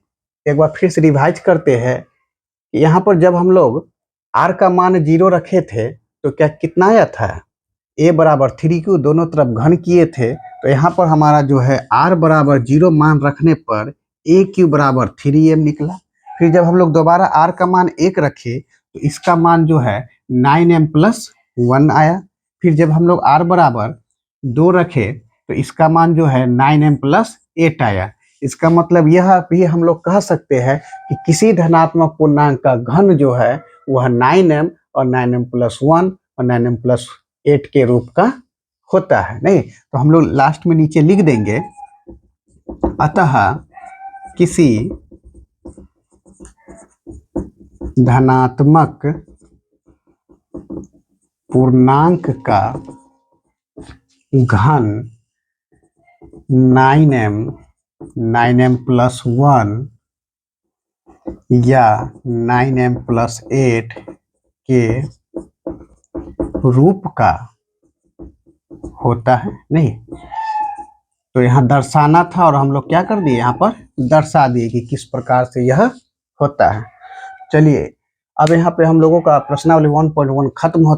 एक बार फिर से रिवाइज करते हैं कि यहाँ पर जब हम लोग r का मान 0 रखे थे तो क्या कितना आया था, a बराबर 3 क्यू, दोनों तरफ घन किए थे तो यहाँ पर हमारा जो है r बराबर 0 मान रखने पर a क्यू बराबर 3m निकला। फिर जब हम लोग दोबारा r का मान 1 रखे तो इसका मान जो है 9m प्लस 1 आया। फिर जब हम लोग r बराबर 2 रखे तो इसका मान जो है 9m प्लस 8 आया। इसका मतलब यह भी हम लोग कह सकते हैं कि किसी धनात्मक पूर्णांक का घन जो है वह 9m और 9m प्लस 1 और 9m प्लस 8 के रूप का होता है। नहीं तो हम लोग लास्ट में नीचे लिख देंगे, अतः किसी धनात्मक पूर्णांक का घन 9m प्लस 1 या 9m प्लस 8 के रूप का होता है। नहीं तो यहाँ दर्शाना था और हम लोग क्या कर दिए, यहाँ पर दर्शा दिए कि किस प्रकार से यह होता है। चलिए अब यहाँ पे हम लोगों का प्रश्नावली 1.1 खत्म होता है।